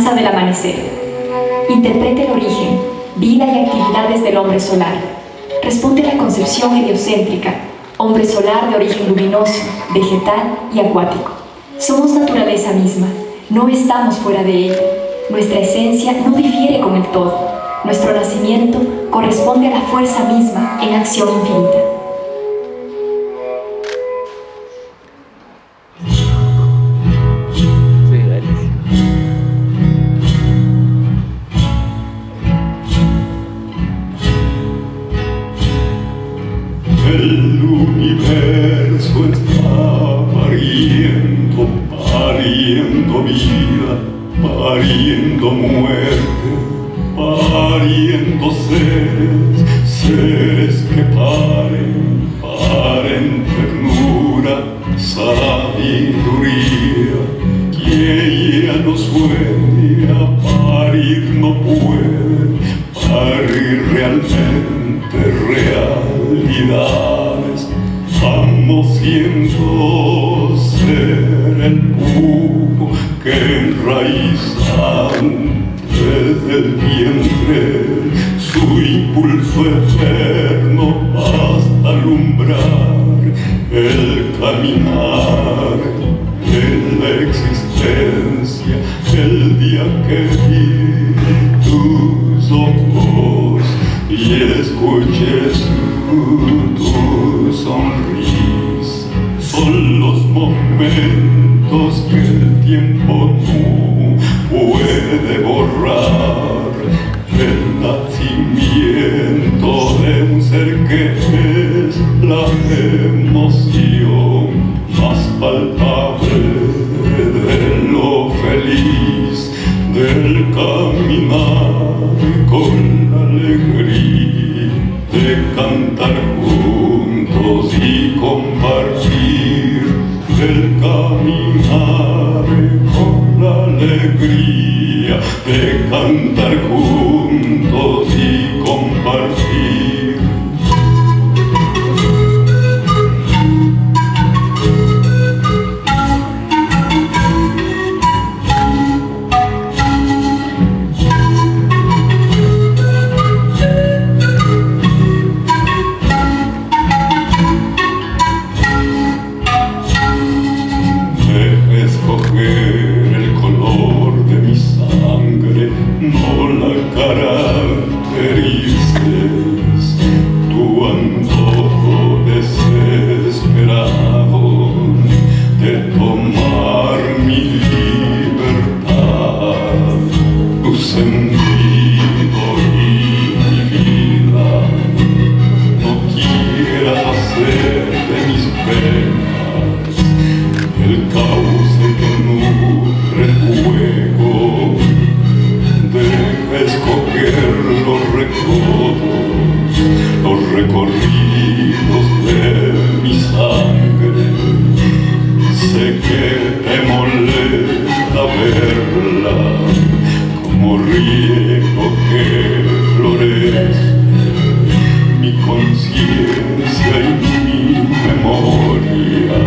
Danza del amanecer. Interpreta el origen, vida y actividades del hombre solar. Responde a la concepción heliocéntrica, hombre solar de origen luminoso, vegetal y acuático. Somos naturaleza misma, no estamos fuera de ella. Nuestra esencia no difiere con el todo. Nuestro nacimiento corresponde a la fuerza misma en acción infinita. El universo está pariendo vida, pariendo muerte, pariendo seres que paren ternura, sabiduría, que ya no sueña, parir no puede, parir realmente realidades. Vamos siendo ser el pujo que enraizan desde el vientre su impulso eterno hasta alumbrar el caminar de la existencia. El día que vi tus ojos y escuché tu sonrisa, son los momentos que el tiempo no puede borrar. El nacimiento de un ser que es la emoción más palpable de lo feliz del caminar con la alegría de cantar juntos y compartir, del caminar con la alegría de cantar juntos y compartir. El color de mi sangre, no la caracterices. Tu antojo desesperado de tomar mi libertad, tu sentido y mi vida. No quieras hacer de mis penas el cauce que nutre el fuego. Deja escoger los recodos, los recorridos de mi sangre. Sé que te molesta verla como riego que florece. Mi conciencia y mi memoria.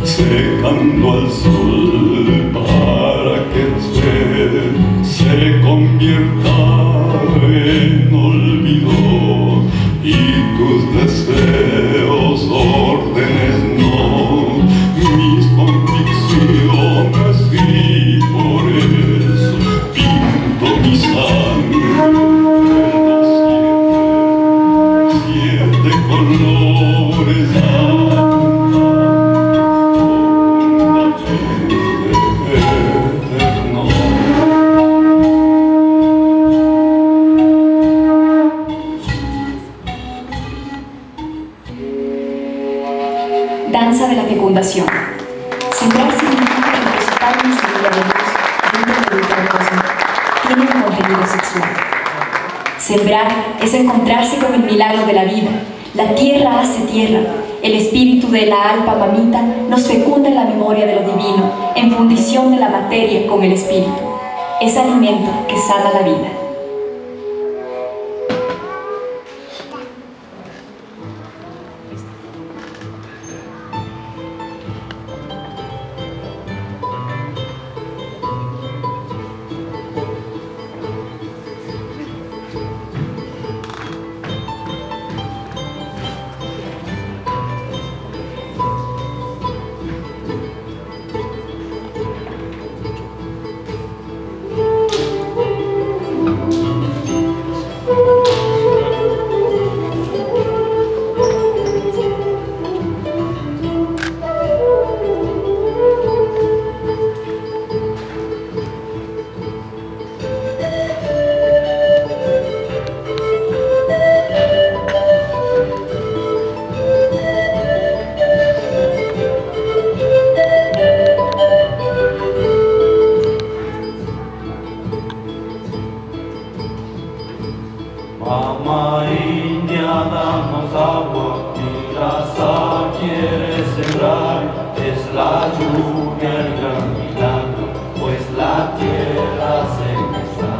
Secando al sol para que se convierta en olvido y tus deseos órdenes no, mis convicciones, y por eso pinto mi sangre de los siete colores. Danza de la fecundación. Sembrar significa depositar una semilla de luz dentro del útero cósmico. Tiene un contenido sexual. Sembrar es encontrarse con el milagro de la vida. La tierra hace tierra. El espíritu de la Alpa Mamita nos fecunda en la memoria de lo divino, en fundición de la materia con el espíritu. Es alimento que sana la vida. Mamá India, danos agua, mi raza quiere sembrar, es la lluvia el gran milagro, pues la tierra se está.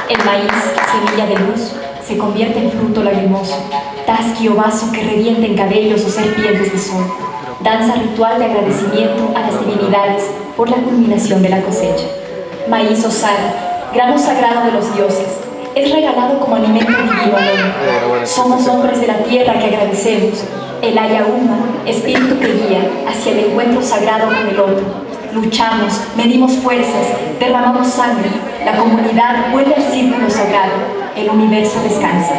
El maíz, semilla de luz, se convierte en fruto lagrimoso, tasqui o vaso que revienta en cabellos o serpientes de sol. Danza ritual de agradecimiento a las divinidades por la culminación de la cosecha. Maíz o sal, grano sagrado de los dioses, es regalado como alimento divino al hombre. Somos hombres de la tierra que agradecemos. El Ayauma, espíritu que guía hacia el encuentro sagrado con el otro. Luchamos, medimos fuerzas, derramamos sangre. La comunidad vuelve al círculo sagrado. El universo descansa.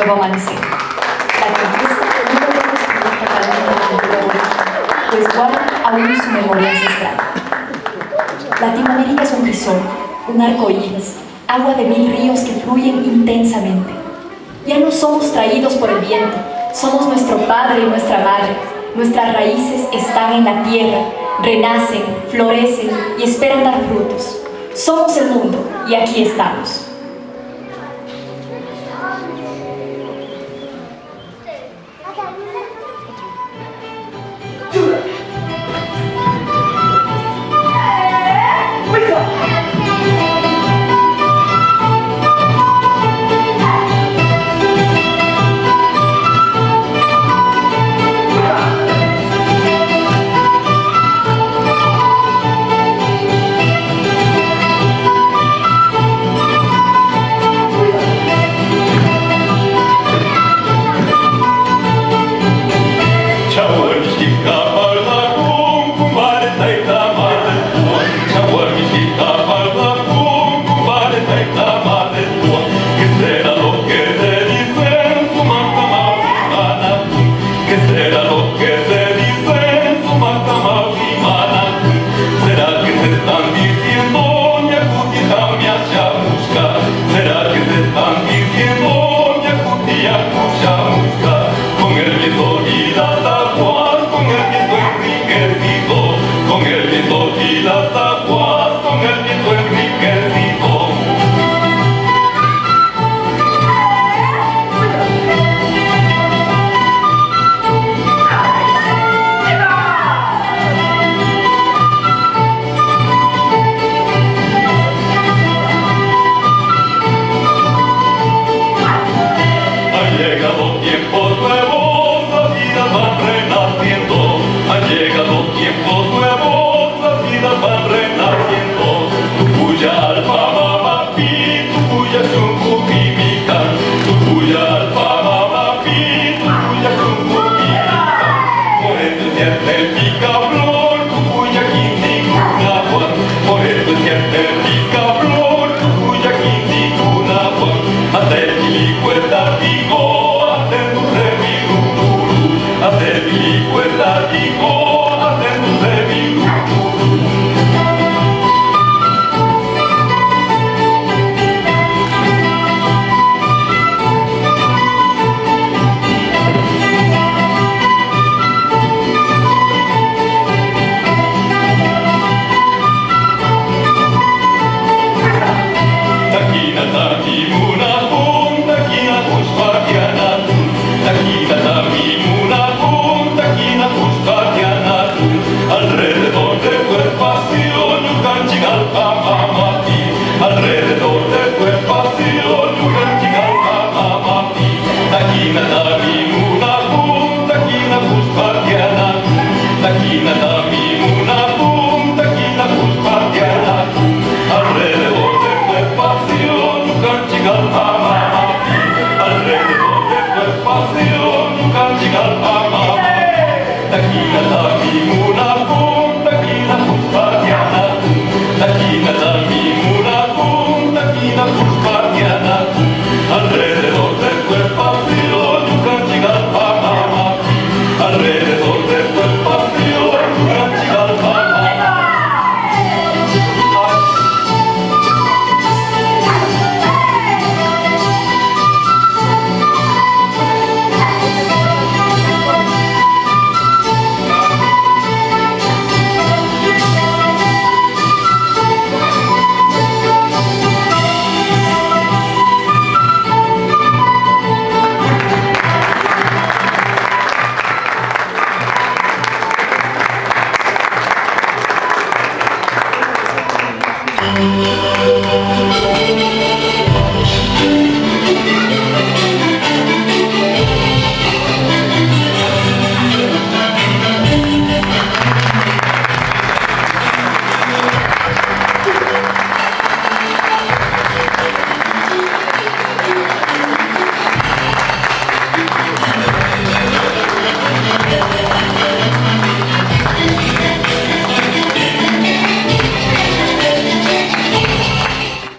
nuevo amanecer. La conquista no debe destruir totalmente la cultura aborigen, pues guarda aún su memoria ancestral. Latinoamérica es un crisol, un arco iris, agua de 1000 ríos que fluyen intensamente. Ya no somos traídos por el viento, somos nuestro padre y nuestra madre. Nuestras raíces están en la tierra, renacen, florecen y esperan dar frutos. Somos el mundo y aquí estamos. Alrededor de tu espacio, Yucán, Chigalpa, mamá.